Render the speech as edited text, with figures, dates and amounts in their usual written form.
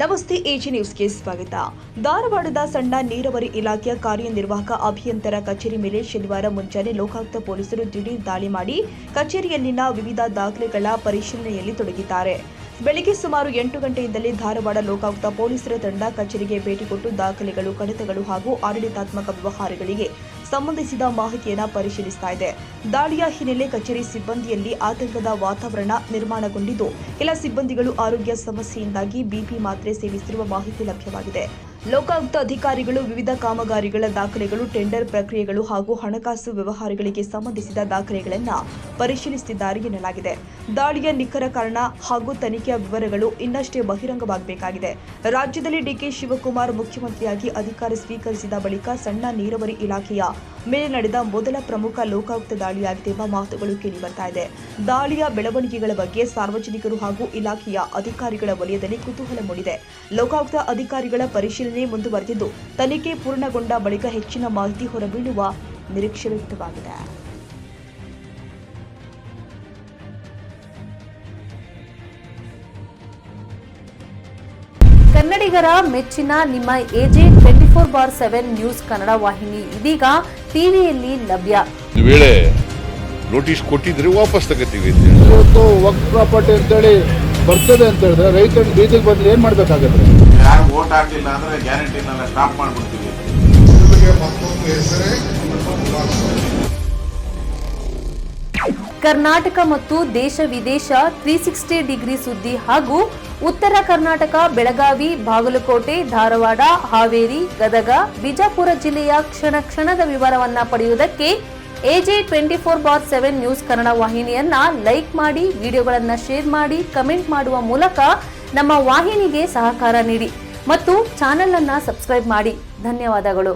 ನಮಸ್ತೆ ಎಜಿ ನ್ಯೂಸ್ಗೆ ಸ್ವಾಗತ. ಧಾರವಾಡದ ಸಣ್ಣ ನೀರಾವರಿ ಇಲಾಖೆಯ ಕಾರ್ಯನಿರ್ವಾಹಕ ಅಭಿಯಂತರ ಕಚೇರಿ ಮೇಲೆ ಶನಿವಾರ ಮುಂಜಾನೆ ಲೋಕಾಯುಕ್ತ ಪೊಲೀಸರು ದಿಢೀರ್ ದಾಳಿ ಮಾಡಿ ಕಚೇರಿಯಲ್ಲಿನ ವಿವಿಧ ದಾಖಲೆಗಳ ಪರಿಶೀಲನೆಯಲ್ಲಿ ತೊಡಗಿದ್ದಾರೆ. ಬೆಳಗ್ಗೆ ಸುಮಾರು 8 ಗಂಟೆಯಿಂದಲೇ ಧಾರವಾಡ ಲೋಕಾಯುಕ್ತ ಪೊಲೀಸರ ತಂಡ ಕಚೇರಿಗೆ ಭೇಟಿ ಕೊಟ್ಟು ದಾಖಲೆಗಳು, ಕಡತಗಳು ಹಾಗೂ ಆಡಳಿತಾತ್ಮಕ ವ್ಯವಹಾರಗಳಿಗೆ ಸಂಬಂಧಿಸಿದ ಮಾಹಿತಿಯನ್ನು ಪರಿಶೀಲಿಸುತ್ತಾ ಇದೆ. ದಾಳಿಯ ಹಿನ್ನೆಲೆ ಕಚೇರಿ ಸಿಬ್ಬಂದಿಯಲ್ಲಿ ಆತಂಕದ ವಾತಾವರಣ ನಿರ್ಮಾಣಗೊಂಡಿದ್ದು, ಕೆಲ ಸಿಬ್ಬಂದಿಗಳು ಆರೋಗ್ಯ ಸಮಸ್ಯೆಯಿಂದಾಗಿ ಬಿಪಿ ಮಾತ್ರೆ ಸೇವಿಸಿರುವ ಮಾಹಿತಿ ಲಭ್ಯವಾಗಿದೆ. ಲೋಕಾಯುಕ್ತ ಅಧಿಕಾರಿಗಳು ವಿವಿಧ ಕಾಮಗಾರಿಗಳ ದಾಖಲೆಗಳು, ಟೆಂಡರ್ ಪ್ರಕ್ರಿಯೆಗಳು ಹಾಗೂ ಹಣಕಾಸು ವ್ಯವಹಾರಗಳಿಗೆ ಸಂಬಂಧಿಸಿದ ದಾಖಲೆಗಳನ್ನು ಪರಿಶೀಲಿಸುತ್ತಿದ್ದಾರೆ ಎನ್ನಲಾಗಿದೆ. ದಾಳಿಯ ನಿಖರ ಕಾರಣ ಹಾಗೂ ತನಿಖೆಯ ವಿವರಗಳು ಇನ್ನಷ್ಟೇ ಬಹಿರಂಗವಾಗಬೇಕಾಗಿದೆ. ರಾಜ್ಯದಲ್ಲಿ ಡಿಕೆ ಶಿವಕುಮಾರ್ ಮುಖ್ಯಮಂತ್ರಿಯಾಗಿ ಅಧಿಕಾರ ಸ್ವೀಕರಿಸಿದ ಬಳಿಕ ಸಣ್ಣ ನೀರಾವರಿ ಇಲಾಖೆಯ ಮೇಲೆ ನಡೆದ ಮೊದಲ ಪ್ರಮುಖ ಲೋಕಾಯುಕ್ತ ದಾಳಿಯಾಗಿದೆ ಎಂಬ ಮಾತುಗಳು ಕೇಳಿಬರ್ತಾ ಇದೆ. ದಾಳಿಯ ಬೆಳವಣಿಗೆಗಳ ಬಗ್ಗೆ ಸಾರ್ವಜನಿಕರು ಹಾಗೂ ಇಲಾಖೆಯ ಅಧಿಕಾರಿಗಳ ವಲಯದಲ್ಲಿ ಕುತೂಹಲ ಮೂಡಿದೆ. ಲೋಕಾಯುಕ್ತ ಅಧಿಕಾರಿಗಳ ಪರಿಶೀಲನೆ ಮುಂದುವರೆದಿದ್ದು, ತನಿಖೆ ಪೂರ್ಣಗೊಂಡ ಬಳಿಕ ಹೆಚ್ಚಿನ ಮಾಹಿತಿ ಹೊರಬೀಳುವ ನಿರೀಕ್ಷೆ ವ್ಯಕ್ತವಾಗಿದೆ. ಕನ್ನಡಿಗರ ಮೆಚ್ಚಿನ ನಿಮ್ಮ ಎಜೆ 24/7 ನ್ಯೂಸ್ ಕನ್ನಡ ವಾಹಿನಿ ಇದೀಗ ಟಿವಿಯಲ್ಲಿ ಲಭ್ಯ. ವೇಳೆ ನೋಟಿಸ್ ಕೊಟ್ಟಿದ್ರೆ ವಾಪಸ್ ತಗೋತೀವಿ. ಇವತ್ತು ವಕ್ಫ್ ಪ್ರಾಪರ್ಟಿ ಅಂತೇಳಿ ಬರ್ತದೆ ಅಂತ ಹೇಳಿದ್ರೆ ರೈತರು ಬೀದಿಗೆ ಬಂದ್ರೆ ಏನ್ ಮಾಡ್ಬೇಕಾಗತ್ತೆ? ಯಾರು ವೋಟ್ ಹಾಕಲಿಲ್ಲ ಅಂದ್ರೆ ಗ್ಯಾರಂಟಿನೆಲ್ಲ ಸ್ಟಾಪ್ ಮಾಡ್ಬಿಡ್ತೀವಿ. ಕರ್ನಾಟಕ ಮತ್ತು ದೇಶ ವಿದೇಶ 360 ಡಿಗ್ರಿ ಸುದ್ದಿ ಹಾಗೂ ಉತ್ತರ ಕರ್ನಾಟಕ, ಬೆಳಗಾವಿ, ಬಾಗಲಕೋಟೆ, ಧಾರವಾಡ, ಹಾವೇರಿ, ಗದಗ, ಬಿಜಾಪುರ ಜಿಲ್ಲೆಯ ಕ್ಷಣ ಕ್ಷಣದ ವಿವರವನ್ನ ಪಡೆಯುವುದಕ್ಕೆ ಎಜೆ 24/7 ನ್ಯೂಸ್ ಕನ್ನಡ ವಾಹಿನಿಯನ್ನ ಲೈಕ್ ಮಾಡಿ, ವಿಡಿಯೋಗಳನ್ನ ಶೇರ್ ಮಾಡಿ, ಕಮೆಂಟ್ ಮಾಡುವ ಮೂಲಕ ನಮ್ಮ ವಾಹಿನಿಗೆ ಸಹಕಾರ ನೀಡಿ ಮತ್ತು ಚಾನೆಲ್ ಅನ್ನ ಸಬ್ಸ್ಕ್ರೈಬ್ ಮಾಡಿ. ಧನ್ಯವಾದಗಳು.